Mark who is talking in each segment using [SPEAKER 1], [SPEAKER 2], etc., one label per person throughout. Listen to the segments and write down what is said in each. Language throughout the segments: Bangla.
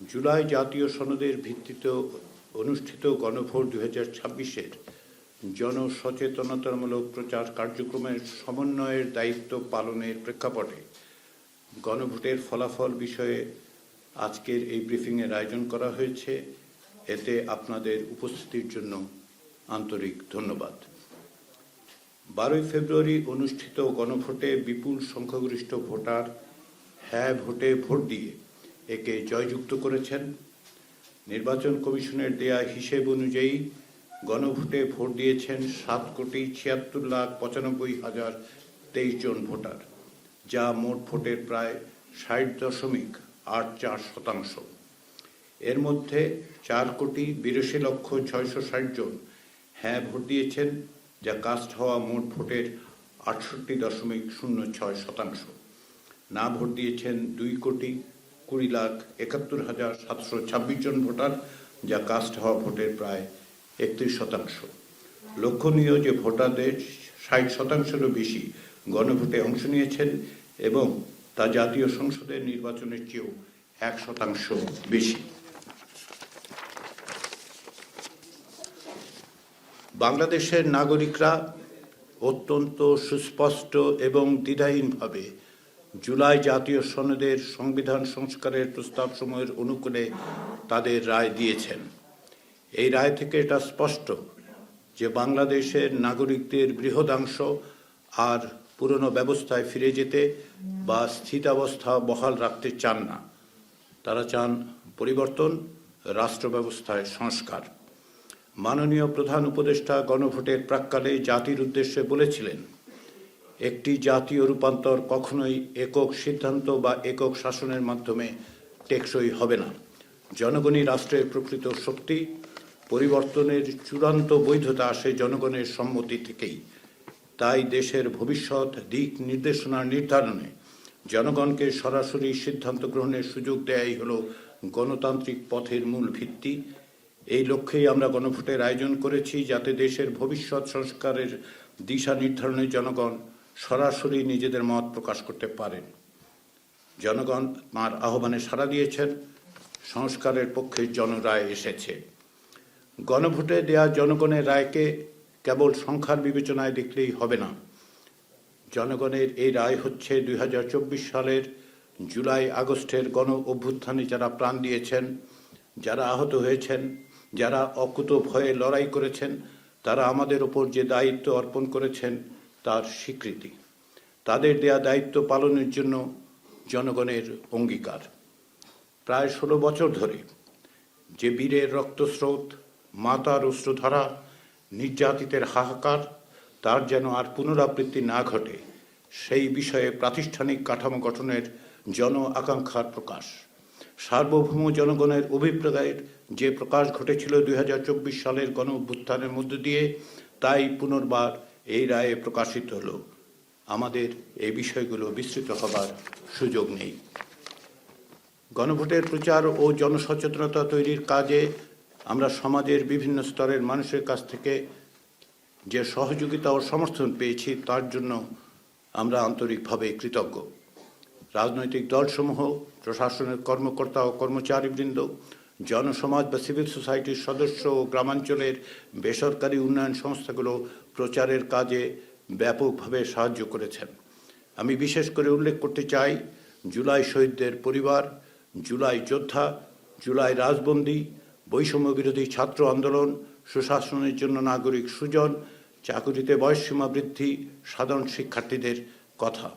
[SPEAKER 1] জুলাই জাতীয় সনদের ভিত্তিতে অনুষ্ঠিত গণভোট 2026-এর জনসচেতনতামূলক প্রচার কার্যক্রমের সমন্বয়ের দায়িত্ব পালনের প্রেক্ষাপটে গণভোটের ফলাফল বিষয়ে আজকের এই ব্রিফিংয়ের আয়োজন করা হয়েছে। এতে আপনাদের উপস্থিতির জন্য আন্তরিক ধন্যবাদ। 12 ফেব্রুয়ারি অনুষ্ঠিত গণভোটে বিপুল সংখ্যাগরিষ্ঠ ভোটার হ্যাঁ ভোটে ভোট দিয়ে একে জয়যুক্ত করেছেন। নির্বাচন কমিশনের দেয়া হিসেব অনুযায়ী গণভোটে ভোট দিয়েছেন 7,76,95,023 জন ভোটার, যা মোট ভোটের প্রায় 60.84%। এর মধ্যে 4,82,660,000 জন হ্যাঁ ভোট দিয়েছেন, যা কাস্ট হওয়া মোট ভোটের 68.06%। না ভোট দিয়েছেন 2,20,71,726 জন ভোটার, যা কাস্ট হওয়া ভোটের প্রায় 31%। লক্ষণীয় যে ভোটারদের 60%-এরও বেশি গণভোটে অংশ নিয়েছেন এবং তা জাতীয় সংসদের নির্বাচনের চেয়েও 1% বেশি। বাংলাদেশের নাগরিকরা অত্যন্ত সুস্পষ্ট এবং দ্বিধাহীনভাবে জুলাই জাতীয় সনদের সংবিধান সংস্কারের প্রস্তাবসমূহের অনুকূলে তাদের রায় দিয়েছেন। এই রায় থেকে এটা স্পষ্ট যে বাংলাদেশের নাগরিকদের বৃহদাংশ আর পুরনো ব্যবস্থায় ফিরে যেতে বা স্থিতাবস্থা বহাল রাখতে চান না। তারা চান পরিবর্তন, রাষ্ট্র ব্যবস্থায় সংস্কার। মাননীয় প্রধান উপদেষ্টা গণভোটের প্রাক্কালে জাতির উদ্দেশ্যে বলেছিলেন, একটি জাতীয় রূপান্তর কখনোই একক সিদ্ধান্ত বা একক শাসনের মাধ্যমে টেকসই হবে না। জনগণই রাষ্ট্রের প্রকৃত শক্তি। পরিবর্তনের চূড়ান্ত বৈধতা আসে জনগণের সম্মতি থেকেই। তাই দেশের ভবিষ্যৎ দিক নির্দেশনা নির্ধারণে জনগণকে সরাসরি সিদ্ধান্ত গ্রহণের সুযোগ দেয়াই হলো গণতান্ত্রিক পথের মূল ভিত্তি। এই লক্ষ্যেই আমরা গণভোটের আয়োজন করেছি, যাতে দেশের ভবিষ্যৎ সংস্কারের দিশা নির্ধারণে জনগণ সরাসরি নিজেদের মত প্রকাশ করতে পারেন। জনগণ তাঁর আহ্বানে সাড়া দিয়েছেন। সংস্কারের পক্ষে জনরায় এসেছে। গণভোটে দেয়া জনগণের রায়কে কেবল সংখ্যার বিবেচনায় দেখলেই হবে না। জনগণের এই রায় হচ্ছে 2024 সালের জুলাই আগস্টের গণ অভ্যুত্থানে যারা প্রাণ দিয়েছেন, যারা আহত হয়েছেন, যারা অকুত ভয়ে লড়াই করেছেন, তারা আমাদের ওপর যে দায়িত্ব অর্পণ করেছেন তার স্বীকৃতি। তাদের দেয়া দায়িত্ব পালনের জন্য জনগণের অঙ্গীকার। প্রায় 16 বছর ধরে যে বীরের রক্তস্রোত, মাতার অশ্রুধারা, নির্যাতিতের হাহাকার, তার যেন আর পুনরাবৃত্তি না ঘটে, সেই বিষয়ে প্রাতিষ্ঠানিক কাঠামো গঠনের জন আকাঙ্ক্ষার প্রকাশ। সার্বভৌম জনগণের অভিপ্রায়ের যে প্রকাশ ঘটেছিল 2024 সালের গণ অভ্যুত্থানের মধ্য দিয়ে, তাই পুনর্বার এই রায়ে প্রকাশিত হলো। আমাদের এই বিষয়গুলো বিস্তৃত হবার সুযোগ নেই। গণভোটের প্রচার ও জনসচেতনতা তৈরির কাজে আমরা সমাজের বিভিন্ন স্তরের মানুষের কাছ থেকে যে সহযোগিতা ও সমর্থন পেয়েছি, তার জন্য আমরা আন্তরিকভাবে কৃতজ্ঞ। রাজনৈতিক দলসমূহ, প্রশাসনের কর্মকর্তা ও কর্মচারীবৃন্দ, জনসমাজ বা সিভিল সোসাইটির সদস্য ও গ্রামাঞ্চলের বেসরকারি উন্নয়ন সংস্থাগুলো প্রচারের কাজে ব্যাপকভাবে সাহায্য করেছেন। আমি বিশেষ করে উল্লেখ করতে চাই জুলাই শহীদদের পরিবার, জুলাই যোদ্ধা, জুলাই রাজবন্দী, বৈষম্য বিরোধী ছাত্র আন্দোলন, সুশাসনের জন্য নাগরিক সুজন, চাকুরিতে বয়সসীমা বৃদ্ধি, সাধারণ শিক্ষার্থীদের কথা।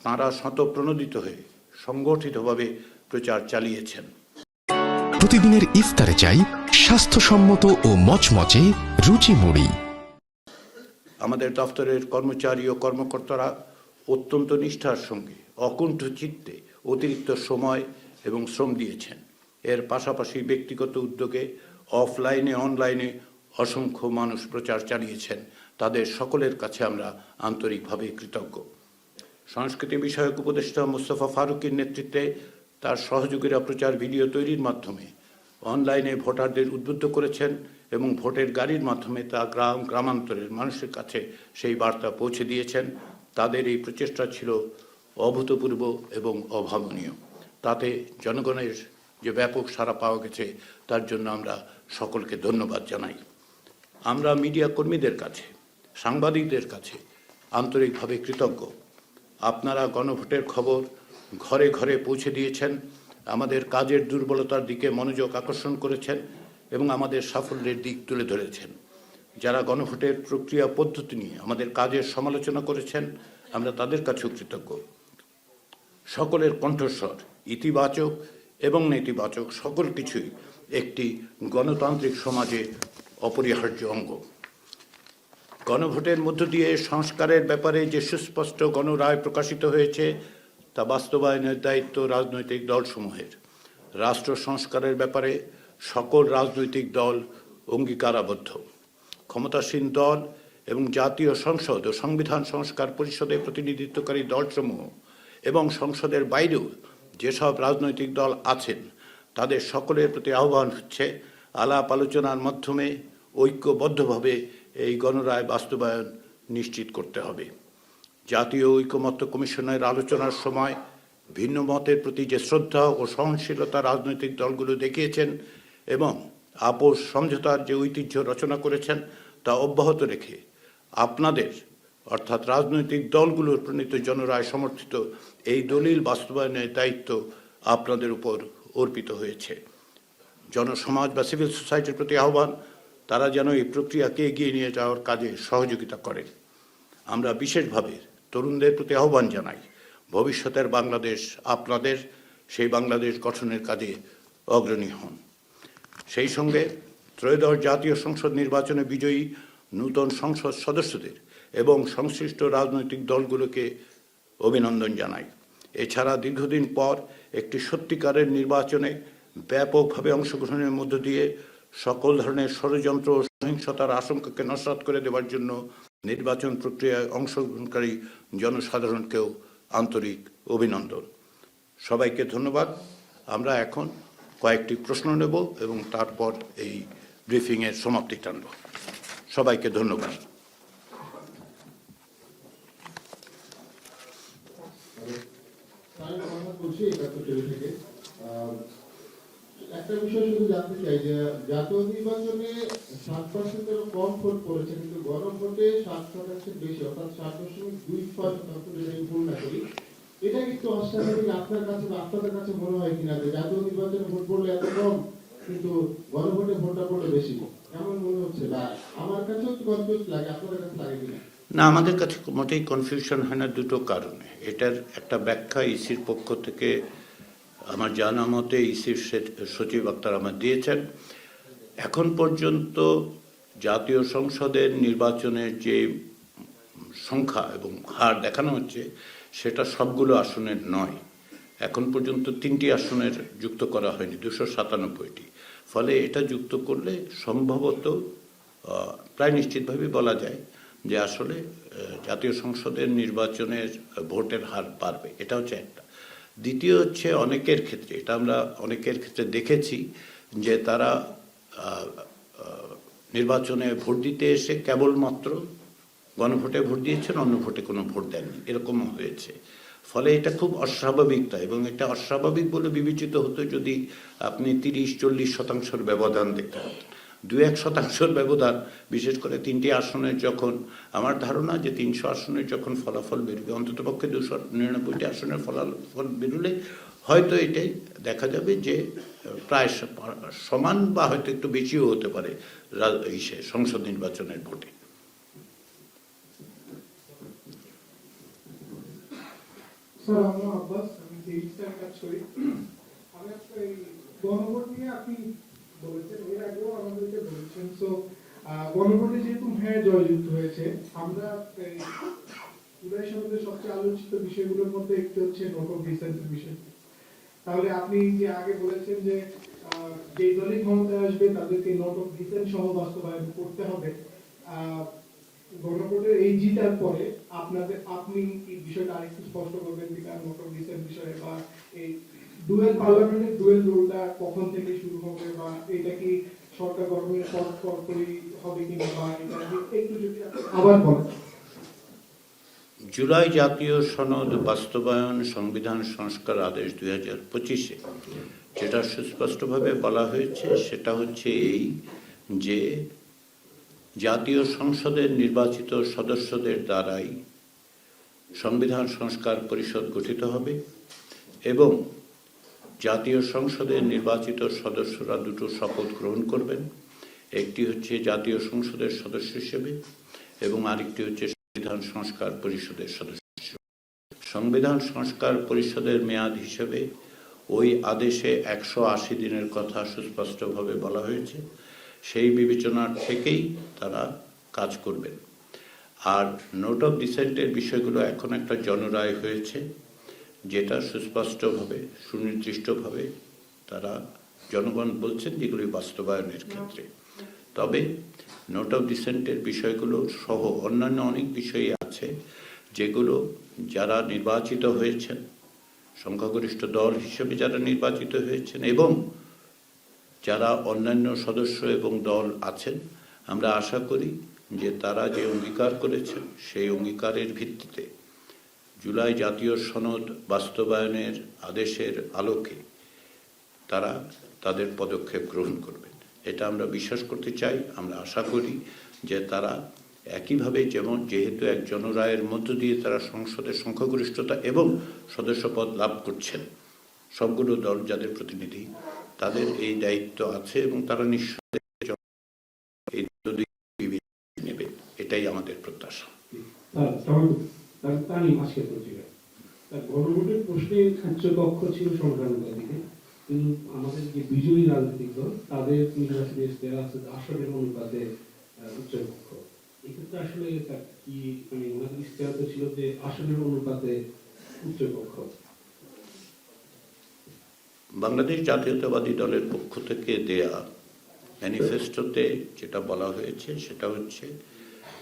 [SPEAKER 1] তাঁরা স্বতঃপ্রণোদিত হয়ে সংগঠিতভাবে প্রচার চালিয়েছেন।
[SPEAKER 2] প্রতিদিনের ইফতারে চাই স্বাস্থ্যসম্মত ও মচমচে রুচি মুড়ি।
[SPEAKER 1] আমাদের দপ্তরের কর্মচারী ও কর্মকর্তারা অত্যন্ত নিষ্ঠার সঙ্গে অকুণ্ঠ চিত্তে অতিরিক্ত সময় এবং শ্রম দিয়েছেন। এর পাশাপাশি ব্যক্তিগত উদ্যোগে অফলাইনে অনলাইনে অসংখ্য মানুষ প্রচার চালিয়েছেন। তাদের সকলের কাছে আমরা আন্তরিকভাবে কৃতজ্ঞ। সংস্কৃতি বিষয়ক উপদেষ্টা মোস্তফা ফারুকের নেতৃত্বে তার সহযোগীরা প্রচার ভিডিও তৈরির মাধ্যমে অনলাইনে ভোটারদের উদ্বুদ্ধ করেছেন এবং ভোটের গাড়ির মাধ্যমে তা গ্রামান্তরের মানুষের কাছে সেই বার্তা পৌঁছে দিয়েছেন। তাদের এই প্রচেষ্টা ছিল অভূতপূর্ব এবং অভাবনীয়। তাতে জনগণের যে ব্যাপক সাড়া পাওয়া গেছে, তার জন্য আমরা সকলকে ধন্যবাদ জানাই। আমরা মিডিয়া কর্মীদের কাছে, সাংবাদিকদের কাছে আন্তরিকভাবে কৃতজ্ঞ। আপনারা গণভোটের খবর ঘরে ঘরে পৌঁছে দিয়েছেন, আমাদের কাজের দুর্বলতার দিকে মনোযোগ আকর্ষণ করেছেন এবং আমাদের সাফল্যের দিক তুলে ধরেছেন। যারা গণভোটের প্রক্রিয়া পদ্ধতি নিয়ে আমাদের কাজের সমালোচনা করেছেন, আমরা তাদের কাছেও কৃতজ্ঞ। সকলের কণ্ঠস্বর, ইতিবাচক এবং নেতিবাচক সকল কিছুই একটি গণতান্ত্রিক সমাজে অপরিহার্য অঙ্গ। গণভোটের মধ্য দিয়ে সংস্কারের ব্যাপারে যে সুস্পষ্ট গণরায় প্রকাশিত হয়েছে, তা বাস্তবায়নের দায়িত্ব রাজনৈতিক দলসমূহের। রাষ্ট্র সংস্কারের ব্যাপারে সকল রাজনৈতিক দল অঙ্গীকারাবদ্ধ। ক্ষমতাসীন দল এবং জাতীয় সংসদ ও সংবিধান সংস্কার পরিষদে প্রতিনিধিত্বকারী দলসমূহ এবং সংসদের বাইরেও যেসব রাজনৈতিক দল আছেন, তাদের সকলের প্রতি আহ্বান হচ্ছে আলাপ আলোচনার মাধ্যমে ঐক্যবদ্ধভাবে এই গণরায় বাস্তবায়ন নিশ্চিত করতে হবে। জাতীয় ঐকমত্য কমিশনের আলোচনার সময় ভিন্ন মতের প্রতি যে শ্রদ্ধা ও সহনশীলতা রাজনৈতিক দলগুলো দেখিয়েছেন এবং আপোষ সমঝোতার যে ঐতিহ্য রচনা করেছেন, তা অব্যাহত রেখে আপনাদের অর্থাৎ রাজনৈতিক দলগুলোর প্রণীত জনরায় সমর্থিত এই দলিল বাস্তবায়নের দায়িত্ব আপনাদের উপর অর্পিত হয়েছে। জনসমাজ বা সিভিল সোসাইটির প্রতি আহ্বান, তারা যেন এই প্রক্রিয়াকে এগিয়ে নিয়ে যাওয়ার কাজে সহযোগিতা করেন। আমরা বিশেষভাবে তরুণদের প্রতি আহ্বান জানাই, ভবিষ্যতের বাংলাদেশ আপনাদের, সেই বাংলাদেশ গঠনের কাজে অগ্রণী হন। সেই সঙ্গে ত্রয়োদশ জাতীয় সংসদ নির্বাচনে বিজয়ী নূতন সংসদ সদস্যদের এবং সংশ্লিষ্ট রাজনৈতিক দলগুলোকে অভিনন্দন জানাই। এছাড়া দীর্ঘদিন পর একটি সত্যিকারের নির্বাচনে ব্যাপকভাবে অংশগ্রহণের মধ্য দিয়ে সকল ধরনের ষড়যন্ত্র ও সহিংসতার আশঙ্কাকে নস্যাৎ করে দেওয়ার জন্য নির্বাচন প্রক্রিয়ায় অংশগ্রহণকারী জনসাধারণকেও আন্তরিক অভিনন্দন। সবাইকে ধন্যবাদ। আমরা এখন কয়েকটি প্রশ্ন নেব এবং তারপর এই ব্রিফিংয়ের সমাপ্তি টানব। সবাইকে ধন্যবাদ।
[SPEAKER 3] একটা বিষয় শুধু জানতে চাই যে জাতীয় নির্বাচনে 7%-এর কম ভোট পড়েছে, কিন্তু গণভোটে 7% বেশি, অর্থাৎ 7.26% যদি আমি ভুল না করি। এটা কিন্তু অস্বাভাবিক আপনার কাছে বা আপনাদের কাছে মনে হয় কিনা যে জাতীয় নির্বাচনে ভোট পড়লে এত কম কিন্তু গণভোটে ভোটটা পড়লে বেশি? এমন মনে হচ্ছে, বা আমার কাছেও একটু কনফিউজ লাগে, আপনাদের কাছে লাগে কিনা?
[SPEAKER 1] না, আমাদের কাছে মোটেই কনফিউশন হয় না, দুটো কারণে। এটার একটা ব্যাখ্যা ইসির পক্ষ থেকে আমার জানা মতে ইসির সচিব আক্তার আহমেদ দিয়েছেন। এখন পর্যন্ত জাতীয় সংসদের নির্বাচনের যে সংখ্যা এবং হার দেখানো হচ্ছে, সেটা সবগুলো আসনের নয়। এখন পর্যন্ত 3টি আসনের যুক্ত করা হয়নি, 297টি। ফলে এটা যুক্ত করলে সম্ভবত প্রায় নিশ্চিতভাবে বলা যায় যে আসলে জাতীয় সংসদের নির্বাচনের ভোটের হার বাড়বে। এটা হচ্ছে একটা। দ্বিতীয় হচ্ছে অনেকের ক্ষেত্রে, এটা আমরা অনেকের ক্ষেত্রে দেখেছি যে তারা নির্বাচনে ভোট দিতে এসে কেবলমাত্র গণভোটে ভোট দিয়েছেন, অন্য ভোটে কোনো ভোট দেননি, এরকমও হয়েছে। ফলে এটা খুব অস্বাভাবিকতা, এবং এটা অস্বাভাবিক বলে বিবেচিত হতো যদি আপনি 30-40% ব্যবধান দেখতে পাতেন। 2-1% ব্যবধান, বিশেষ করে 3টি আসনের যখন, আমার ধারণা যে 300 আসনের যখন ফলাফল বেরোবে, অন্ততপক্ষে 299টি আসনের ফলাফল বেরোলে হয়তো এটাই দেখা যাবে যে প্রায় সমান বা হয়তো একটু বেশিও হতে পারে সংসদ নির্বাচনের ভোটে।
[SPEAKER 4] স্যার, আমরা আব্বাস, আমি তেইশটার কাজ করি। আমি আজকে গণভোট নিয়ে আপনি বলেছেন, এর আগেও আমাদেরকে বলেছেন। সো গণভোটে যেহেতু হ্যাঁ জয়যুক্ত হয়েছে, আমরা জুলাই সনদের সবচেয়ে আলোচিত বিষয়গুলোর মধ্যে একটি হচ্ছে নোট অফ ডিসেন্টের বিষয়। তাহলে আপনি যে আগে বলেছেন যে যে দলই ক্ষমতায় আসবে তাদেরকে নোট অফ ডিসেন্ট সহ বাস্তবায়ন করতে হবে। গণভোটের এই জিতার পরে আপনি কি বিষয়টা আরেকটু স্পষ্ট করবেন কিনা, নোট অফ ডিসেন্ট বিষয়ে, বা এই ডুয়েল পার্লামেন্টের ডুয়েল রোলটা কখন থেকে শুরু হবে, বা এটা কি সরকার গঠনের পরপরই হবে কিনা, বা এটা একটু যদি আবার বলেন।
[SPEAKER 1] জুলাই জাতীয় সনদ বাস্তবায়ন সংবিধান সংস্কার আদেশ 2025-এ যেটা সুস্পষ্টভাবে বলা হয়েছে সেটা হচ্ছে এই যে জাতীয় সংসদের নির্বাচিত সদস্যদের দ্বারাই সংবিধান সংস্কার পরিষদ গঠিত হবে এবং জাতীয় সংসদের নির্বাচিত সদস্যরা দুটো শপথ গ্রহণ করবেন। একটি হচ্ছে জাতীয় সংসদের সদস্য হিসেবে এবং আরেকটি হচ্ছে সংবিধান সংস্কার পরিষদের সদস্য হিসেবে। সংবিধান সংস্কার পরিষদের মেয়াদ হিসেবে ওই আদেশে 180 দিনের কথা সুস্পষ্টভাবে বলা হয়েছে। সেই বিবেচনার থেকেই তারা কাজ করবেন। আর নোট অফ ডিসেন্টের বিষয়গুলো এখন একটা জনরায় হয়েছে, যেটা সুস্পষ্টভাবে সুনির্দিষ্টভাবে তারা জনগণ বলছেন যেগুলি বাস্তবায়নের ক্ষেত্রে। তবে নোট অফ ডিসেন্টের বিষয়গুলো সহ অন্যান্য অনেক বিষয় আছে যেগুলো যারা নির্বাচিত হয়েছেন, সংখ্যাগরিষ্ঠ দল হিসেবে যারা নির্বাচিত হয়েছেন এবং যারা অন্যান্য সদস্য এবং দল আছেন, আমরা আশা করি যে তারা যে অঙ্গীকার করেছেন সেই অঙ্গীকারের ভিত্তিতে জুলাই জাতীয় সনদ বাস্তবায়নের আদেশের আলোকে তারা তাদের পদক্ষেপ গ্রহণ করবেন। এটা আমরা বিশ্বাস করতে চাই। আমরা আশা করি যে তারা একইভাবে যেহেতু এক জনরায়ের মধ্য দিয়ে তারা সংসদের সংখ্যাগরিষ্ঠতা এবং সদস্যপদ লাভ করছেন, সবগুলো দল যাদের প্রতিনিধি তাদের এই দায়িত্ব আছে এবং তারা নিশ্চয়ই এই নেবে, এটাই আমাদের প্রত্যাশা।
[SPEAKER 5] গণভোটের প্রশ্নে উচ্চকক্ষ ছিল সংখ্যানুপাতিকে, কিন্তু আমাদের যে বিজয়ী রাজনৈতিক দল তাদের নির্বাচনী ইশতেহার আছে আসনের অনুপাতে উচ্চকক্ষ। এক্ষেত্রে আসলে কি মানে ওনাদের ইশতেহার তো ছিল যে আসনের অনুপাতে উচ্চকক্ষ।
[SPEAKER 1] বাংলাদেশ জাতীয়তাবাদী দলের পক্ষ থেকে দেয়া ম্যানিফেস্টোতে যেটা বলা হয়েছে সেটা হচ্ছে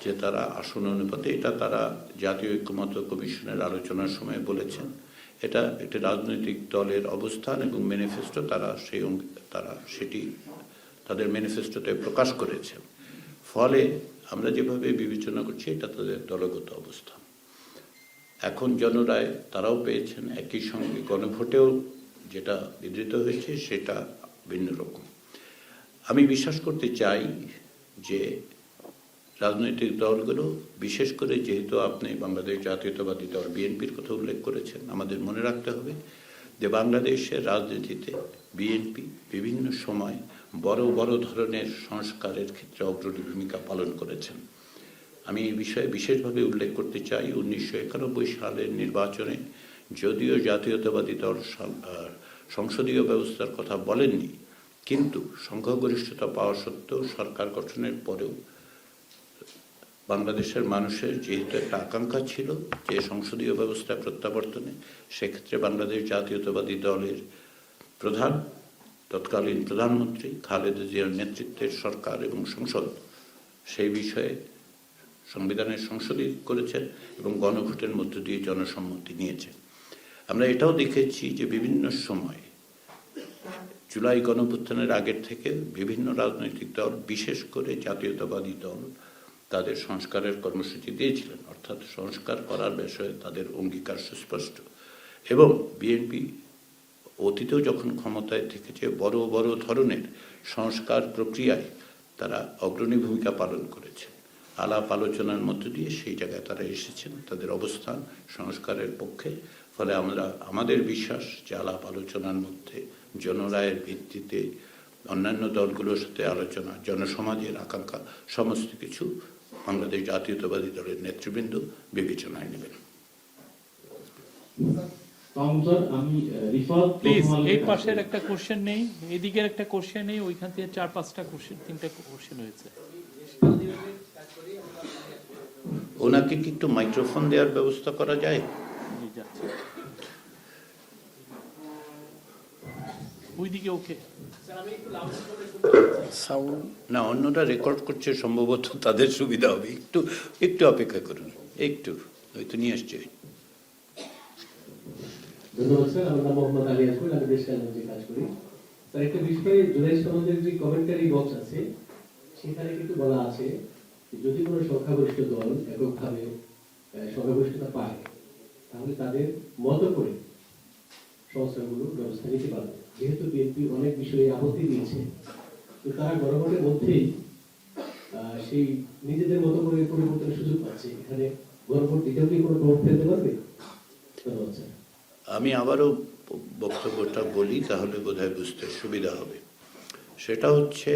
[SPEAKER 1] যে তারা আসন অনুপাতে, এটা তারা জাতীয় ঐক্যমত্য কমিশনের আলোচনার সময় বলেছেন। এটা একটি রাজনৈতিক দলের অবস্থান এবং ম্যানিফেস্টো, তারা সেটি তাদের ম্যানিফেস্টোতে প্রকাশ করেছেন। ফলে আমরা যেভাবে বিবেচনা করছি এটা তাদের দলগত অবস্থান। এখন জনরায় তারাও পেয়েছেন, একই সঙ্গে গণভোটেও যেটা বিধৃত হয়েছে সেটা ভিন্ন রকম। আমি বিশ্বাস করতে চাই যে রাজনৈতিক দলগুলো, বিশেষ করে যেহেতু আপনি বাংলাদেশ জাতীয়তাবাদী দল বিএনপির কথা উল্লেখ করেছেন, আমাদের মনে রাখতে হবে যে বাংলাদেশের রাজনীতিতে বিএনপি বিভিন্ন সময় বড় বড় ধরনের সংস্কারের ক্ষেত্রে অগ্রণী ভূমিকা পালন করেছেন। আমি এই বিষয়ে বিশেষভাবে উল্লেখ করতে চাই 1991 সালের নির্বাচনে যদিও জাতীয়তাবাদী দল সংসদীয় ব্যবস্থার কথা বলেননি, কিন্তু সংখ্যাগরিষ্ঠতা পাওয়া সত্ত্বেও সরকার গঠনের পরেও বাংলাদেশের মানুষের যেহেতু একটা আকাঙ্ক্ষা ছিল যে সংসদীয় ব্যবস্থা প্রত্যাবর্তনে, সেক্ষেত্রে বাংলাদেশ জাতীয়তাবাদী দলের প্রধান তৎকালীন প্রধানমন্ত্রী খালেদা জিয়ার নেতৃত্বের সরকার এবং সংসদ সেই বিষয়ে সংবিধানের সংশোধন করেছেন এবং গণভোটের মধ্য দিয়ে জনসম্মতি নিয়েছে। আমরা এটাও দেখেছি যে বিভিন্ন সময় জুলাই গণঅভ্যুত্থানের আগের থেকে বিভিন্ন রাজনৈতিক দল, বিশেষ করে জাতীয়তাবাদী দল, তাদের সংস্কারের কর্মসূচি দিয়েছিলেন, অর্থাৎ সংস্কার করার বিষয়ে তাদের অঙ্গীকার সুস্পষ্ট। এবং বিএনপি অতীতেও যখন ক্ষমতায় থেকেছে বড় বড় ধরনের সংস্কার প্রক্রিয়ায় তারা অগ্রণী ভূমিকা পালন করেছে। আলাপ আলোচনার মধ্য দিয়ে সেই জায়গায় তারা এসেছেন, তাদের অবস্থান সংস্কারের পক্ষে। ফলে আমাদের বিশ্বাস যে আলাপ আলোচনার মধ্যে জনরায়ের ভিত্তিতে অন্যান্য দলগুলোর সাথে আলোচনা, জনসমাজের আকাঙ্ক্ষা সমস্ত কিছু বাংলাদেশ জাতীয়তাবাদী দলের নেতৃবৃন্দ বিবেচনায় নেবেন।
[SPEAKER 6] প্লিজ এই পাশের একটা কোশ্চেন নেই, এদিকের একটা কোশ্চেন নেই, ওইখান থেকে 4-5টা কোশ্চেন, 3টা কোশ্চেন হয়েছে।
[SPEAKER 1] ওনাকে কি একটু মাইক্রোফোন দেওয়ার ব্যবস্থা করা যায়?
[SPEAKER 6] ওইদিকে ওকে
[SPEAKER 1] সাউন্ড না, অন্যরা রেকর্ড করছে, সম্ভবত তাদের সুবিধা হবে। একটু অপেক্ষা করুন, একটু হয়তো নিয়ে আসছে।
[SPEAKER 7] ধন্যবাদ স্যার। আমার নাম মোহাম্মদ আলী আসফল, আমি দেশ কালেজে কাজ করি। স্যার, একটা বিষয়ে জুলাই সনদের যে কমেন্টারি বক্স আছে সেখানে কিন্তু বলা আছে যদি কোনো সংখ্যাগরিষ্ঠ দল এককভাবে সংখ্যাগরিষ্ঠতা পায় তাহলে তাদের মতো করে সংস্থাগুলো ব্যবস্থা নিতে পারবে। যেহেতু বিএনপি অনেক বিষয়ে আপত্তি দিয়েছে, তো তারা গণভোটের মধ্যেই সেই নিজেদের মতো করে পরিবর্তনের সুযোগ পাচ্ছে। এখানে গণভোট দিতেও কি কোনো প্রভাব ফেলতে পারবে? ধন্যবাদ স্যার।
[SPEAKER 1] আমি আবারও বক্তব্যটা বলি, তাহলে বোধহয় বুঝতে সুবিধা হবে। সেটা হচ্ছে,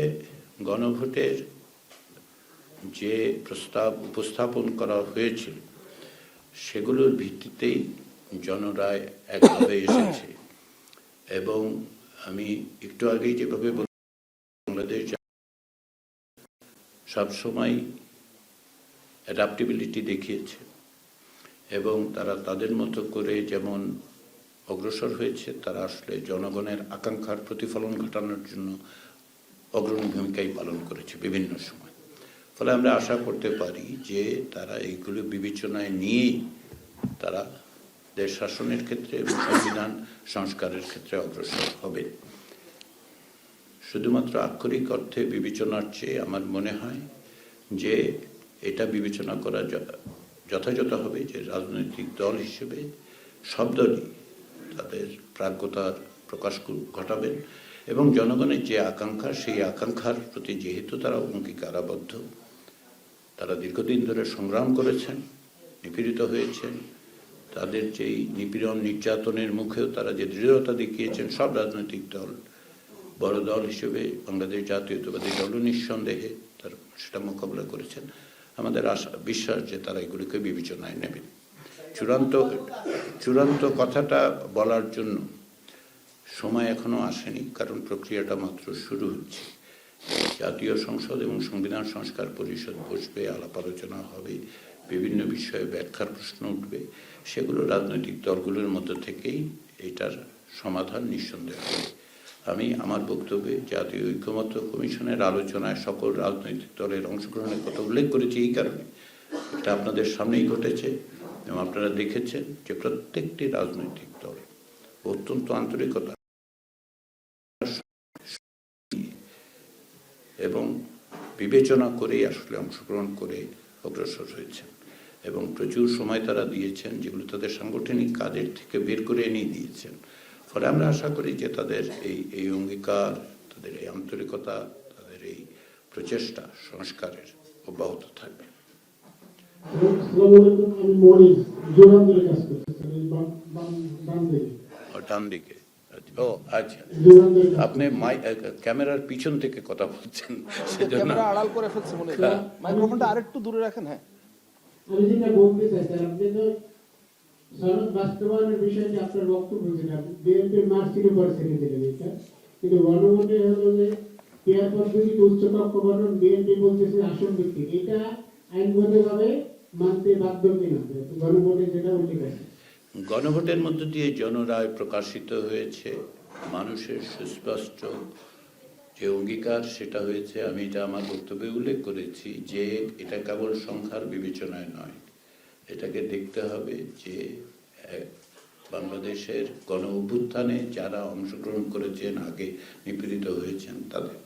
[SPEAKER 1] গণভোটের যে প্রস্তাব উপস্থাপন করা হয়েছিল সেগুলোর ভিত্তিতেই জনরায় একভাবে এসেছে। এবং আমি একটু আগেই যেভাবে বাংলাদেশ সবসময় অ্যাডাপ্টেবিলিটি দেখিয়েছে এবং তারা তাদের মতো করে যেমন অগ্রসর হয়েছে, তারা আসলে জনগণের আকাঙ্ক্ষার প্রতিফলন ঘটানোর জন্য অগ্রণী ভূমিকাই পালন করেছে বিভিন্ন সময়। ফলে আমরা আশা করতে পারি যে তারা এইগুলো বিবেচনায় নিয়েই তারা দেশ শাসনের ক্ষেত্রে এবং সংবিধান সংস্কারের ক্ষেত্রে অগ্রসর হবে। শুধুমাত্র আক্ষরিক অর্থে বিবেচনার চেয়ে আমার মনে হয় যে এটা বিবেচনা করা যথাযথ হবে যে রাজনৈতিক দল হিসেবে সব দলই তাদের প্রাজ্ঞতার প্রকাশ ঘটাবেন এবং জনগণের যে আকাঙ্ক্ষা, সেই আকাঙ্ক্ষার প্রতি যেহেতু তারা অঙ্গীকারাবদ্ধ, তারা দীর্ঘদিন ধরে সংগ্রাম করেছেন, নিপীড়িত হয়েছেন, তাদের যেই নিপীড়ন নির্যাতনের মুখেও তারা যে দৃঢ়তা দেখিয়েছেন, সব রাজনৈতিক দল, বড় দল হিসেবে বাংলাদেশ জাতীয়তাবাদী দলও নিঃসন্দেহে তারা সেটা মোকাবিলা করেছেন। আমাদের আশা বিশ্বাস যে তারা এগুলিকে বিবেচনায় নেবেন। চূড়ান্ত কথাটা বলার জন্য সময় এখনো আসেনি, কারণ প্রক্রিয়াটা মাত্র শুরু হচ্ছে। জাতীয় সংসদ এবং সংবিধান সংস্কার পরিষদ বসবে, আলাপ আলোচনা হবে, বিভিন্ন বিষয়ে ব্যাখ্যার প্রশ্ন উঠবে, সেগুলো রাজনৈতিক দলগুলোর মধ্য থেকেই এটার সমাধান নিঃসন্দেহ হবে। আমি আমার বক্তব্যে জাতীয় ঐকমত্য কমিশনের আলোচনায় সকল রাজনৈতিক দলের অংশগ্রহণের কথা উল্লেখ করেছি এই কারণে, এটা আপনাদের সামনেই ঘটেছে এবং আপনারা দেখেছেন যে প্রত্যেকটি রাজনৈতিক দল অত্যন্ত আন্তরিকতা এবং বিবেচনা করেই আসলে অংশগ্রহণ করে অগ্রসর হয়েছেন এবং প্রচুর সময় তারা দিয়েছেন, যেগুলো তাদের সাংগঠনিক কাজের থেকে বের করে এনে দিয়েছেন। ফলে আমরা আশা করি যে তাদের এই অঙ্গীকার, তাদের এই আন্তরিকতা, তাদের এই প্রচেষ্টা সংস্কারের অব্যাহত থাকবে।
[SPEAKER 3] আমি মনির জোরান্দরে কাজ করছি স্যার, এই ডান দিকে।
[SPEAKER 1] ডান দিকে। ও আচ্ছা,
[SPEAKER 3] জোরান্দরে
[SPEAKER 1] আপনি ক্যামেরার পিছন থেকে কথা বলছেন, সেজন্য
[SPEAKER 8] ক্যামেরা আড়াল করে ফেলছে মনে হয়। মাইক্রোফোনটা আরেকটু দূরে রাখেন। হ্যাঁ,
[SPEAKER 3] আমি যেটা বলতে চাই স্যার, আপনি তো সনদ বাস্তবায়নের বিষয়টি আপনার বক্তব্য যেটা বিএনপির মার্চের উপরে ছেড়ে দিলেন এটা, কিন্তু গণভোটে হলো যে পেয়ার পদ্ধতিতে উচ্চকক্ষ গঠন বিএনপি বলতেছে আসন ভিত্তিক, এটা আইনগতভাবে মানতে বাধ্য কিনা গণভোটে যেটা উল্লেখ আছে?
[SPEAKER 1] গণভোটের মধ্য দিয়ে জনরায় প্রকাশিত হয়েছে, মানুষের সুস্পষ্ট যে অঙ্গীকার সেটা হয়েছে। আমি এটা আমার বক্তব্যে উল্লেখ করেছি যে এটা কেবল সংখ্যার বিবেচনায় নয়, এটাকে দেখতে হবে যে বাংলাদেশের গণ অভ্যুত্থানে যারা অংশগ্রহণ করেছেন, আগে নিপীড়িত হয়েছেন, তাদের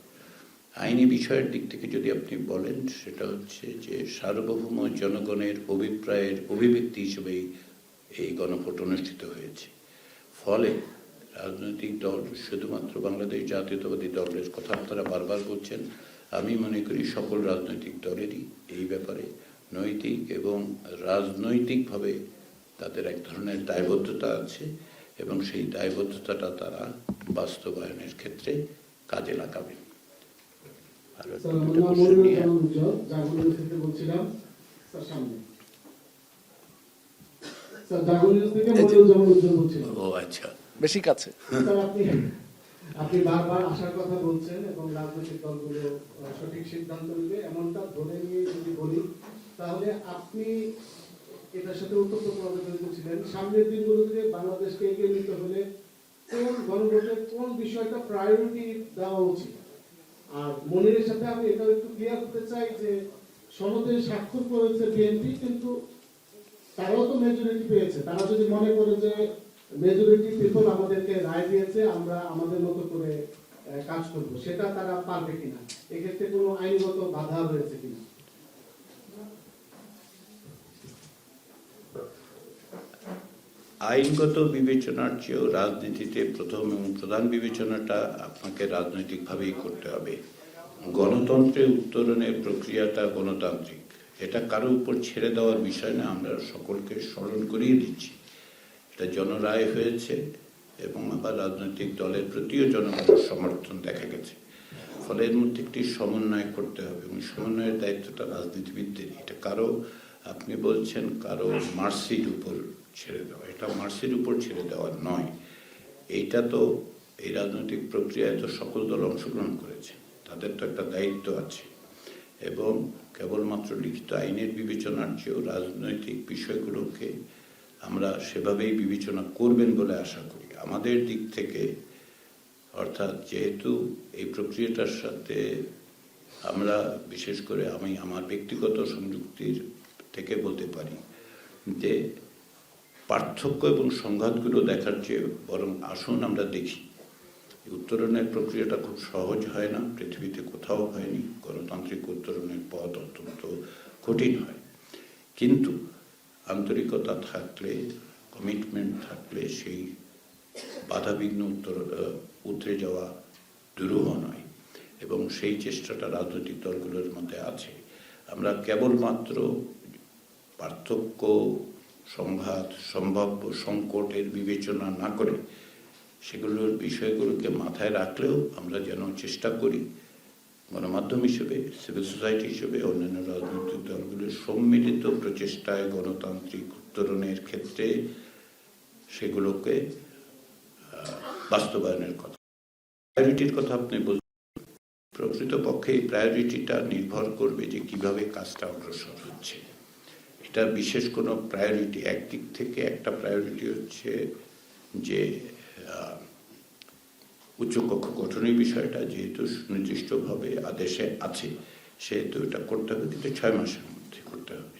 [SPEAKER 1] আইনি বিষয়ের দিক থেকে যদি আপনি বলেন, সেটা হচ্ছে যে সার্বভৌম জনগণের অভিপ্রায়ের অভিব্যক্তি হিসেবেই এই গণভোট অনুষ্ঠিত হয়েছে। ফলে রাজনৈতিক দল, শুধুমাত্র বাংলাদেশ জাতীয়তাবাদী দলের কথা আপনারা বারবার বলছেন, আমি মনে করি সকল রাজনৈতিক দলেরই এই ব্যাপারে নৈতিক এবং রাজনৈতিকভাবে তাদের এক ধরনের দায়বদ্ধতা আছে এবং সেই দায়বদ্ধতাটা তারা বাস্তবায়নের ক্ষেত্রে কাজে লাগাবেন। আর একটা question নিয়ে
[SPEAKER 3] বলছিলাম স্যার, সামনে
[SPEAKER 1] ও আচ্ছা,
[SPEAKER 8] বেশি কাছে।
[SPEAKER 3] আপনি বারবার আসার কথা বলছেন এবং রাজনৈতিক দলগুলো সঠিক সিদ্ধান্ত নেবে এমনটা ধরে নিয়ে যদি বলি, তাহলে আপনি এটার সাথে ওতপ্রোতভাবে জড়িত ছিলেন। সামনের দিনগুলোতে বাংলাদেশকে এগিয়ে নিতে হলে কোন গণভোটের কোন বিষয়টা প্রায়োরিটি দেওয়া উচিত? আর মনিরের সাথে আমি এটা একটু ক্লিয়ার করতে চাই যে সনদে স্বাক্ষর করেছে বিএনপি, কিন্তু তারাও তো মেজরিটি পেয়েছে। তারা যদি মনে করে যে মেজরিটি পিপল আমাদেরকে রায় দিয়েছে, আমরা আমাদের মতো করে কাজ করব, সেটা তারা পারবে কিনা? এক্ষেত্রে কোনো আইনগত বাধা রয়েছে কিনা?
[SPEAKER 1] আইনগত বিবেচনার চেয়েও রাজনীতিতে প্রথম এবং প্রধান বিবেচনাটা আপনাকে রাজনৈতিকভাবেই করতে হবে। গণতন্ত্রের উত্তরণের প্রক্রিয়াটা গণতান্ত্রিক, এটা কারো উপর ছেড়ে দেওয়ার বিষয় না। আমরা সকলকে স্মরণ করিয়ে দিচ্ছি এটা জনরায় হয়েছে এবং আবার রাজনৈতিক দলের প্রতিও জনগণের সমর্থন দেখা গেছে। ফলে এর মধ্যে একটি সমন্বয় করতে হবে এবং সমন্বয়ের দায়িত্বটা রাজনীতিবিদদের। এটা কারো, আপনি বলছেন কারো মার্সির উপর ছেড়ে দেওয়া, এটা মার্সির উপর ছেড়ে দেওয়া নয়। এইটা তো এই রাজনৈতিক প্রক্রিয়ায় তো সকল দল অংশগ্রহণ করেছে, তাদের তো একটা দায়িত্ব আছে এবং কেবলমাত্র লিখিত আইনের বিবেচনার চেয়েও রাজনৈতিক বিষয়গুলোকে আমরা সেভাবেই বিবেচনা করবেন বলে আশা করি। আমাদের দিক থেকে অর্থাৎ যেহেতু এই প্রক্রিয়াটার সাথে আমরা বিশেষ করে আমি আমার ব্যক্তিগত সংযুক্তির থেকে বলতে পারি যে পার্থক্য এবং সংঘাতগুলো দেখার চেয়ে বরং আসুন আমরা দেখি। উত্তরণের প্রক্রিয়াটা খুব সহজ হয় না, পৃথিবীতে কোথাও হয়নি। গণতান্ত্রিক উত্তরণের পথ অত্যন্ত কঠিন হয়, কিন্তু আন্তরিকতা থাকলে, কমিটমেন্ট থাকলে সেই বাধাবিঘ্ন উতরে যাওয়া দুরূহ নয় এবং সেই চেষ্টাটা রাজনৈতিক দলগুলোর মধ্যে আছে। আমরা কেবলমাত্র পার্থক্য, সংঘাত, সম্ভাব্য সংকটের বিবেচনা না করে সেগুলোর বিষয়গুলোকে মাথায় রাখলেও আমরা যেন চেষ্টা করি গণমাধ্যম হিসেবে, সিভিল সোসাইটি হিসেবে, অন্যান্য রাজনৈতিক দলগুলোর সম্মিলিত প্রচেষ্টায় গণতান্ত্রিক উত্তরণের ক্ষেত্রে সেগুলোকে বাস্তবায়নের কথা। প্রায়োরিটির কথা আপনি বলছেন, প্রকৃতপক্ষে এই প্রায়োরিটিটা নির্ভর করবে যে কিভাবে কাজটা অগ্রসর হচ্ছে। এটা বিশেষ কোনো প্রায়োরিটি, একদিক থেকে একটা প্রায়োরিটি হচ্ছে যে উচ্চকক্ষ গঠনের বিষয়টা যেহেতু সুনির্দিষ্টভাবে আদেশে আছে সেহেতু এটা করতে হবে, কিন্তু 6 মাসের মধ্যে করতে হবে।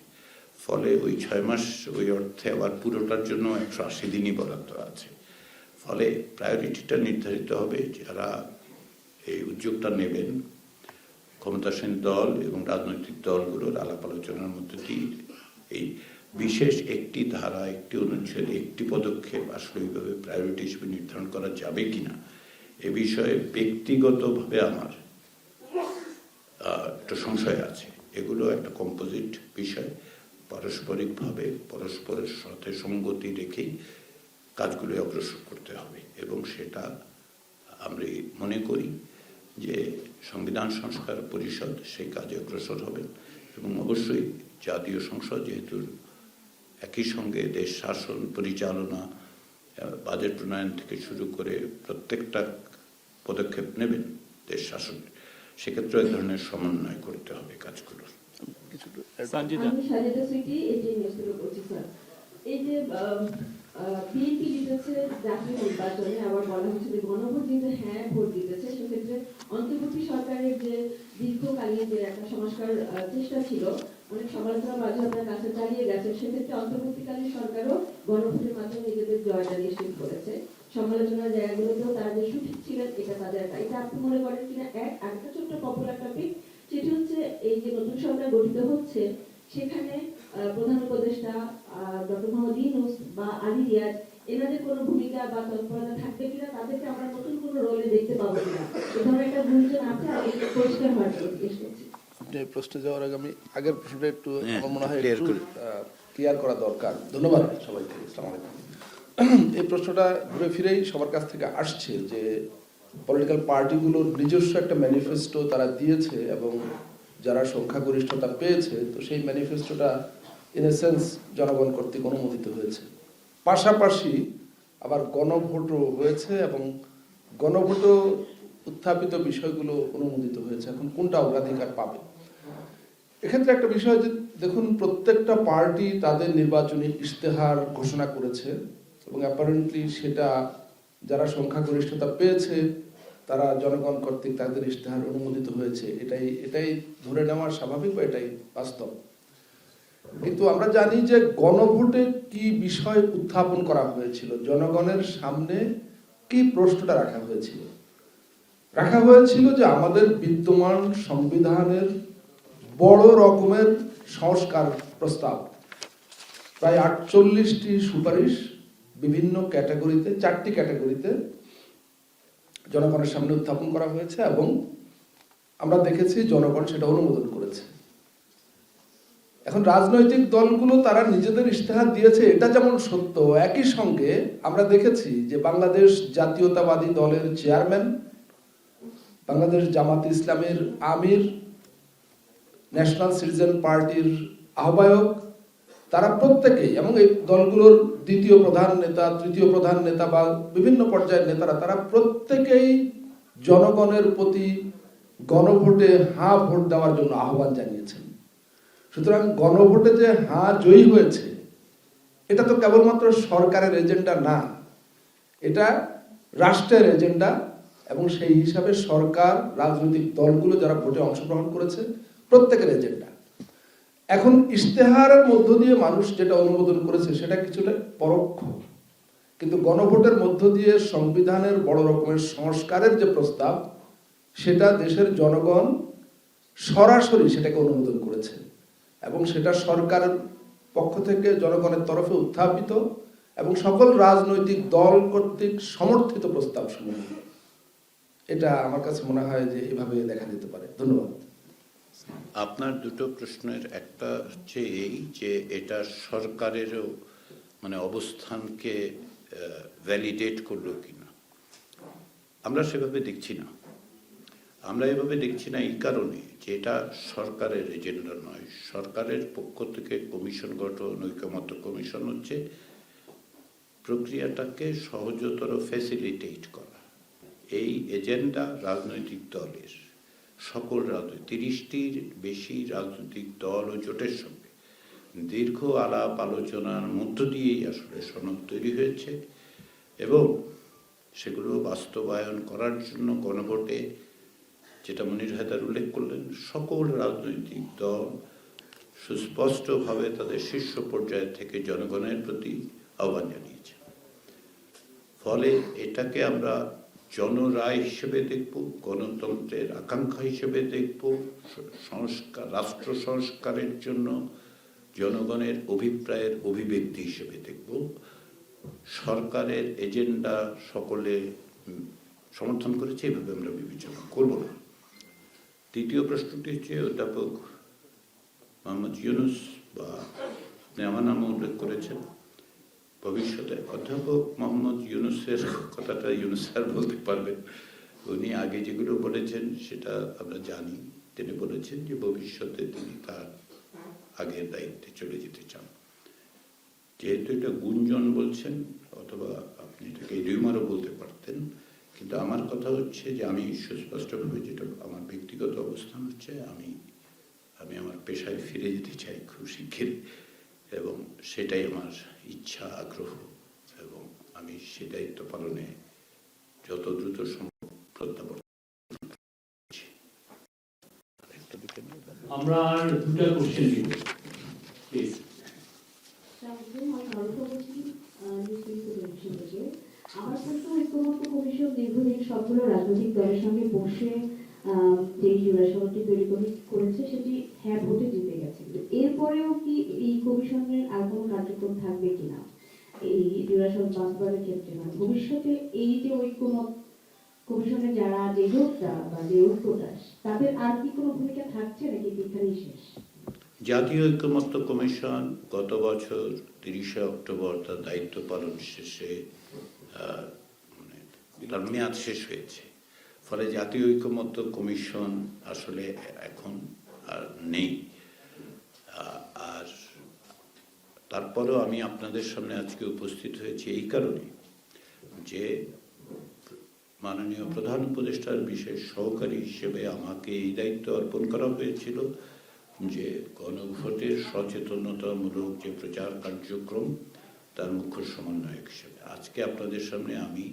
[SPEAKER 1] ফলে ওই 6 মাস ওই অর্থে আবার পুরোটার জন্য 180 দিনই বরাদ্দ আছে। ফলে প্রায়োরিটিটা নির্ধারিত হবে যারা এই উদ্যোগটা নেবেন, ক্ষমতাসীন দল এবং রাজনৈতিক দলগুলোর আলাপ আলোচনার মধ্যে দিয়ে এই বিশেষ একটি ধারা, একটি অনুচ্ছেদ, একটি পদক্ষেপ আসলে ওইভাবে প্রায়োরিটি হিসেবে নির্ধারণ করা যাবে কিনা এ বিষয়ে ব্যক্তিগতভাবে আমার একটা সংশয় আছে। এগুলো একটা কম্পোজিট বিষয়, পারস্পরিকভাবে পরস্পরের সাথে সঙ্গতি রেখেই কাজগুলো অগ্রসর করতে হবে এবং সেটা আমরা মনে করি যে সংবিধান সংস্কার পরিষদ সেই কাজে অগ্রসর হবেন এবং অবশ্যই জাতীয় সংসদ যেহেতু একই সঙ্গে দেশ শাসন পরিচালনা, বাজেট প্রণয়ন থেকে শুরু করে প্রত্যেকটা পদক্ষেপ নেবেন দেশ শাসনের, সেক্ষেত্রে এক ধরনের সমন্বয় করতে হবে কাজগুলোর।
[SPEAKER 6] সঞ্জিতা,
[SPEAKER 9] আমি সাজেদা সুইটি, এটি নিউজ থেকে বলছি স্যার। এই যে বিএনপি জিতেছে জাতীয় নির্বাচনে, আবার বলা হচ্ছে যে গণভোট দিতে হ্যাঁ ভোট দিতেছে, সেক্ষেত্রে অন্তর্বর্তী সরকারের যে দীর্ঘকালীন যে একটা সংস্কার চেষ্টা ছিল, অনেক সমালোচনা মাঝে আপনার কাছে চালিয়ে গেছে, সেক্ষেত্রে অন্তর্বর্তীকালীন সরকারও গণভোটের মাধ্যমে নিজেদের জয়টা নিশ্চিত করেছে। সমালোচনার জায়গাগুলোতেও তারা যে সঠিক ছিলেন এটা তাদের একটা, এটা আপনি মনে করেন কিনা? আরেকটা ছোট্ট পপুলার টপিক, সেটি হচ্ছে এই যে নতুন সরকার গঠিত হচ্ছে সেখানে প্রধান উপদেষ্টা ডক্টর মোহাম্মদ ইউনূস বা আলী রিয়াজ এনাদের কোনো ভূমিকা বা তৎপরতা থাকবে কিনা, তাদেরকে আমরা নতুন কোনো রোলে দেখতে পাবো কিনা, এ ধরনের একটা গুঞ্জন আছে। আমি পরিষ্কার হওয়ার জন্য জিজ্ঞেস করছি।
[SPEAKER 8] আপনি এই প্রশ্নে যাওয়ার আগে আমি আগের প্রশ্নটা একটু আমার মনে হয় একটু ক্লিয়ার করা দরকার। ধন্যবাদ সবাইকে। আসসালামু আলাইকুম। এই প্রশ্নটা ঘুরে ফিরেই সবার কাছ থেকে আসছে যে পলিটিক্যাল পার্টিগুলোর নিজস্ব একটা ম্যানিফেস্টো তারা দিয়েছে এবং যারা সংখ্যাগরিষ্ঠতা পেয়েছে তো সেই ম্যানিফেস্টোটা ইন এ সেন্স জনগণ কর্তৃক অনুমোদিত হয়েছে। পাশাপাশি আবার গণভোটও হয়েছে এবং গণভোটও উত্থাপিত বিষয়গুলো অনুমোদিত হয়েছে। এখন কোনটা অগ্রাধিকার পাবে? এক্ষেত্রে একটা বিষয় যে দেখুন, প্রত্যেকটা পার্টি তাদের নির্বাচনী ইশতেহার ঘোষণা করেছে এবং অ্যাপারেন্টলি সেটা যারা সংখ্যাগরিষ্ঠতা পেয়েছে তারা জনগণ কর্তৃক তাদের ইশতেহার অনুমোদিত হয়েছে। এটাই ধরে নেওয়া স্বাভাবিক বা এটাই বাস্তব। কিন্তু আমরা জানি যে গণভোটে কি বিষয় উত্থাপন করা হয়েছিল, জনগণের সামনে কি প্রশ্নটা রাখা হয়েছিল যে আমাদের বিদ্যমান সংবিধানের বড় রকমের সংস্কার প্রস্তাব, প্রায় 48টি সুপারিশ, বিভিন্ন ক্যাটাগরিতে, 4টি ক্যাটাগরিতে জনগণের সামনে উত্থাপন করা হয়েছে এবং আমরা দেখেছি জনগণ সেটা অনুমোদন করেছে। এখন রাজনৈতিক দলগুলো তারা নিজেদের ইশতেহার দিয়েছে, এটা যেমন সত্য, একই সঙ্গে আমরা দেখেছি যে বাংলাদেশ জাতীয়তাবাদী দলের চেয়ারম্যান, বাংলাদেশ জামাত ইসলামের আমির, ন্যাশনাল সিটিজেন পার্টির আহ্বায়ক, তারা প্রত্যেকেই, এবং এই দলগুলোর দ্বিতীয় প্রধান নেতা, তৃতীয় প্রধান নেতা বা বিভিন্ন পর্যায়ের নেতারা, তারা প্রত্যেকেই জনগণের প্রতি গণভোটে হাঁ ভোট দেওয়ার জন্য আহ্বান জানিয়েছেন। সুতরাং গণভোটে যে হাঁ জয়ী হয়েছে, এটা তো কেবলমাত্র সরকারের এজেন্ডা না, এটা রাষ্ট্রের এজেন্ডা, এবং সেই হিসাবে সরকার, রাজনৈতিক দলগুলো যারা ভোটে অংশগ্রহণ করেছে, প্রত্যেকের এজেন্ডা। এখন ইশতেহারের মধ্য দিয়ে মানুষ যেটা অনুমোদন করেছে সেটা কিছুটা পরোক্ষ, কিন্তু গণভোটের মধ্য দিয়ে সংবিধানের বড় রকমের সংস্কারের যে প্রস্তাব, সেটা দেশের জনগণ সরাসরি সেটাকে অনুমোদন করেছে, এবং সেটা সরকারের পক্ষ থেকে জনগণের তরফে উত্থাপিত এবং সকল রাজনৈতিক দল কর্তৃক সমর্থিত প্রস্তাব সমূহ। এটা আমার কাছে মনে হয় যে এভাবে দেখা যেতে পারে। ধন্যবাদ।
[SPEAKER 1] আপনার দুটো প্রশ্নের একটা হচ্ছে এই যে এটা সরকারেরও মানে অবস্থানকে ভ্যালিডেট করলো কিনা। আমরা সেভাবে দেখছি না। আমরা এভাবে দেখছি না এই কারণে যে এটা সরকারের এজেন্ডা নয়। সরকারের পক্ষ থেকে কমিশন গঠন, ঐকমত্য কমিশন হচ্ছে প্রক্রিয়াটাকে সহজতর ফ্যাসিলিটেট করা। এই এজেন্ডা রাজনৈতিক দলের, সকল রাজনৈতিক 30টির বেশি রাজনৈতিক দল ও জোটের সঙ্গে দীর্ঘ আলাপ আলোচনার মধ্য দিয়েই আসলে সনদ তৈরি হয়েছে, এবং সেগুলো বাস্তবায়ন করার জন্য গণভোটে, যেটা মনির হায়দার উল্লেখ করলেন, সকল রাজনৈতিক দল সুস্পষ্টভাবে তাদের শীর্ষ পর্যায় থেকে জনগণের প্রতি আহ্বান জানিয়েছে। ফলে এটাকে আমরা জনরায় হিসেবে দেখব, গণতন্ত্রের আকাঙ্ক্ষা হিসেবে দেখব, সংস্কার, রাষ্ট্র সংস্কারের জন্য জনগণের অভিপ্রায়ের অভিব্যক্তি হিসেবে দেখব। সরকারের এজেন্ডা সকলে সমর্থন করেছে, এভাবে আমরা বিবেচনা করব না। দ্বিতীয় প্রশ্নটি হচ্ছে অধ্যাপক মোহাম্মদ ইউনুস বা আমার নাম উল্লেখ করেছেন ভবিষ্যতে। অধ্যাপক মোহাম্মদ ইউনুসের কথাটা ইউনুস স্যার বলতে পারবেন। উনি আগে যেগুলো বলেছেন সেটা আমরা জানি। তিনি বলেছেন যে ভবিষ্যতে তিনি তার আগের দায়িত্বে চলে যেতে চান। যেহেতু এটা গুঞ্জন বলছেন, অথবা আপনি এটাকে রিউমারও বলতে পারতেন, কিন্তু আমার কথা হচ্ছে যে আমি সুস্পষ্টভাবে, যেটা আমার ব্যক্তিগত অবস্থান হচ্ছে, আমি আমার পেশায় ফিরে যেতে চাই খুব শিগগিরই, এবং সেটাই আমার ইচ্ছা, আগ্রহ, এবং আমি সে দায়িত্ব পালনে যত দ্রুত সম্ভব প্রত্যাবর্তন করছি।
[SPEAKER 6] আমরা আর দুটো কোশ্চেন নিব প্লিজ।
[SPEAKER 9] আমার প্রশ্ন, ঐক্যমত্য কমিশন দীর্ঘদিন সবগুলো রাজনৈতিক দলের সঙ্গে বসে যে জোড়াসনদটি তৈরি করেছে সেটি হ্যাঁ ভোটে জিতে গেছে, এরপরেও কি এই কমিশনের আর কোনো কার্যক্রম থাকবে কিনা এই জোড়াসন বাস্তবায়নের ক্ষেত্রে? মানে ভবিষ্যতে এই যে ঐক্যমত কমিশনের যারা যে জোটটা বা যে ঐক্যটা, তাদের আর কি কোনো ভূমিকা থাকছে নাকি এখানেই শেষ?
[SPEAKER 1] জাতীয় ঐক্যমত্য কমিশন গত বছর 30শে অক্টোবর তার দায়িত্ব পালন শেষে তার মেয়াদ শেষ হয়েছে। ফলে জাতীয় ঐক্যমত্য কমিশন আসলে এখন আর নেই। আর তারপরেও আমি আপনাদের সামনে আজকে উপস্থিত হয়েছি এই কারণে যে মাননীয় প্রধান উপদেষ্টার বিশেষ সহকারী হিসেবে আমাকে এই দায়িত্ব অর্পণ করা হয়েছিল যে গণভোটের সচেতনতামূলক যে প্রচার কার্যক্রম তার মুখ্য সমন্বয়ক হিসেবে আজকে আপনাদের সামনে আমি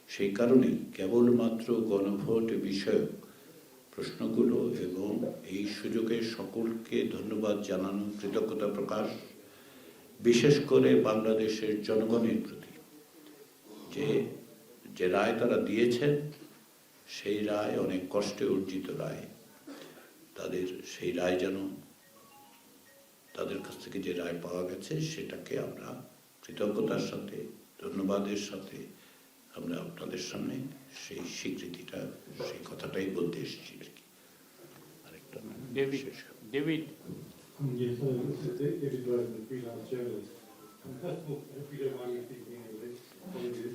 [SPEAKER 1] সেই কারণেই কেবলমাত্র গণভোট বিষয়ক প্রশ্নগুলো এবং এই সুযোগে সকলকে ধন্যবাদ জানানো, কৃতজ্ঞতা প্রকাশ, বিশেষ করে বাংলাদেশের জনগণের প্রতি যে রায় তারা দিয়েছেন, সেই রায় অনেক কষ্টে অর্জিত রায়। তাদের সেই রায় যেন, তাদের কাছ থেকে যে রায় পাওয়া গেছে সেটাকে আমরা কৃতজ্ঞতার সাথে ধন্যবাদের সাথে আমরা আপনাদের সামনে সেই স্বীকৃতিটা, সেই কথাটাই বলতে এসেছি আর কি। আরেকটা
[SPEAKER 6] David
[SPEAKER 10] Yes, hello, this is David Rose, the freelance journalist. First of all, I hope you don't mind me speaking English. Apologies.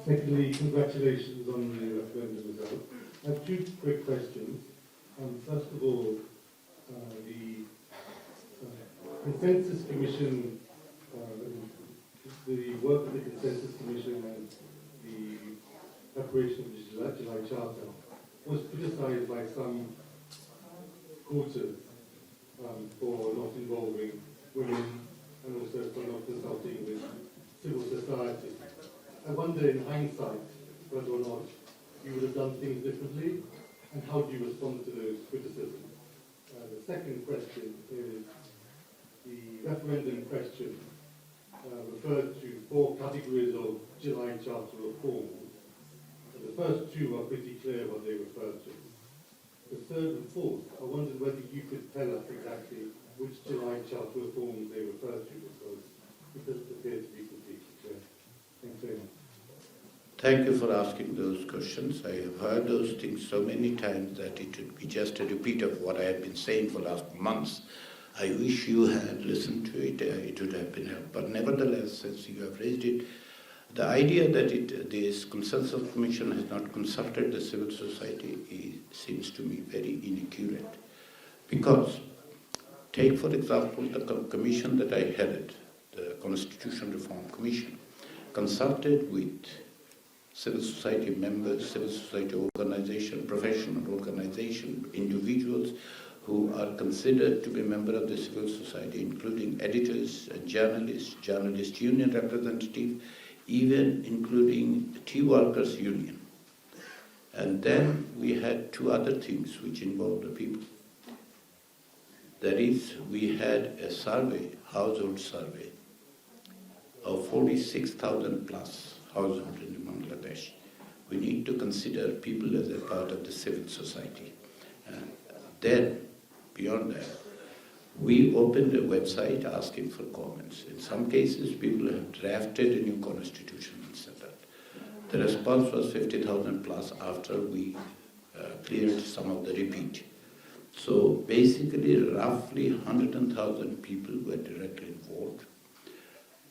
[SPEAKER 10] Secondly, congratulations on the referendum result. I have two quick questions. First of all, the Consensus Commission, the work of the Consensus Commission and the preparation of the July Charter was criticised by some quarters for not involving women and also for not consulting with civil society. I wonder in hindsight whether or not you would have done things differently and how do you respond to those criticisms. The second question is the referendum question referred to 4 categories of July Charter reforms. The first 2 are pretty clear what they refer to. The third and fourth, I wondered whether you could tell us exactly which July Charter reforms they refer to, because it doesn't appear to be completely clear. Thanks very much.
[SPEAKER 1] Thank you for asking those questions. I have heard those things so many times that it would be just a repeat of what I have been saying for last months. I wish you had listened to it, it would have been helpful. But nevertheless, since you have raised it, the idea that this Consensus Commission has not consulted the civil society seems to me very inaccurate. Because, take for example the commission that I headed, the Constitution Reform Commission, consulted with civil society members, civil society organization, professional organization, individuals who are considered to be members of the civil society, including editors, journalists, journalist union representatives, even including the Tea Workers Union. And then we had 2 other things which involved the people. That is, we had a survey, household survey, of 46,000 plus households in Bangladesh. We need to consider people as a part of the civil society. And then, beyond that, we opened a website asking for comments. In some cases, people have drafted a new constitution and said that. The response was 50,000 plus after we cleared some of the repeat. So basically, roughly 100,000 people were directly involved.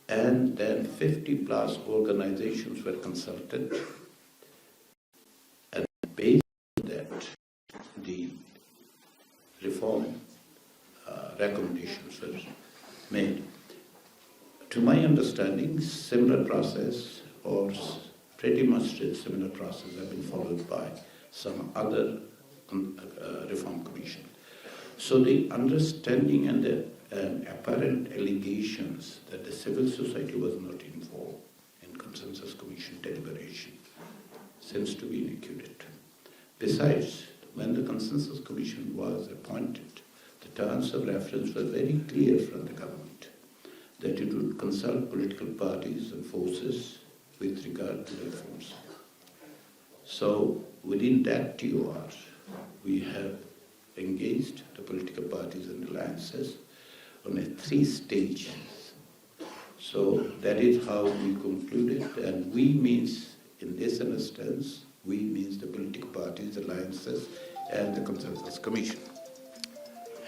[SPEAKER 1] And then 50 plus organizations were consulted. And based on that, the reform recommendations were made. To my understanding, similar process or pretty much similar process have been followed by some other reform commission. So the understanding and the apparent allegations that the civil society was not involved in Consensus Commission deliberation seems to be inaccurate. Besides, when the Consensus Commission was appointed, the terms of reference were very clear from the government that it would consult political parties and forces with regard to the reforms. So within that TOR, we have engaged the political parties and alliances on a 3 stages. So that is how we concluded, and we means, in this instance, we means the political parties, alliances, and the Consensus Commission.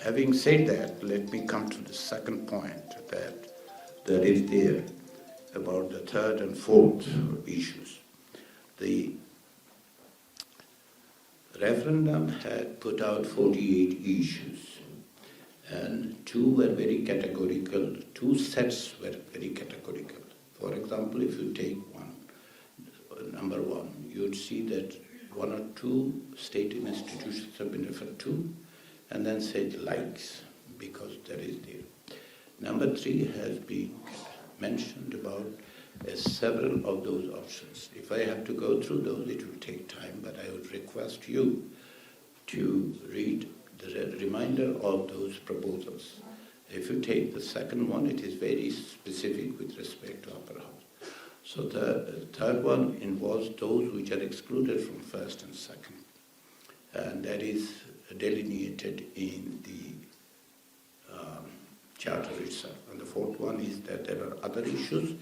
[SPEAKER 1] Having said that, let me come to the second point that is there about the third and fourth issues. The referendum had put out 48 issues, and 2 were very categorical, 2 sets were very categorical. For example, if you take number 1, you would see that 1 or 2 state institutions have been referred to, and then say the likes, because that is there. Number 3 has been mentioned about several of those options. If I have to go through those, it will take time, but I would request you to read the reminder of those proposals. If you take the second one, it is very specific with respect to upper house. So the third one involves those which are excluded from first and second. And that is delineated in the charter itself. And the fourth one is that there are other issues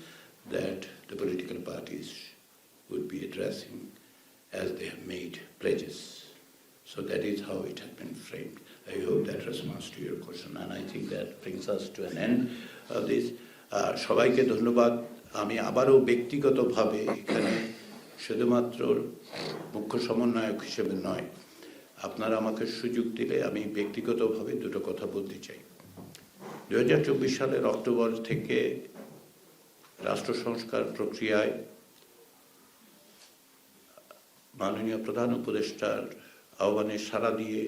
[SPEAKER 1] that the political parties would be addressing as they have made pledges. So that is how it has been framed. I hope that responds to your question, and I think that brings us to an end of this. সবাইকে ধন্যবাদ। আমি আবারও ব্যক্তিগতভাবে এখানে শুধুমাত্র মুখ্য সমন্বয়ক হিসেবে নয়, আপনারা আমাকে সুযোগ দিলে আমি ব্যক্তিগতভাবে দুটো কথা বলতে চাই। 2024 সালের অক্টোবর থেকে রাষ্ট্র সংস্কার প্রক্রিয়ায় মাননীয় প্রধান উপদেষ্টার আহ্বানে সাড়া দিয়ে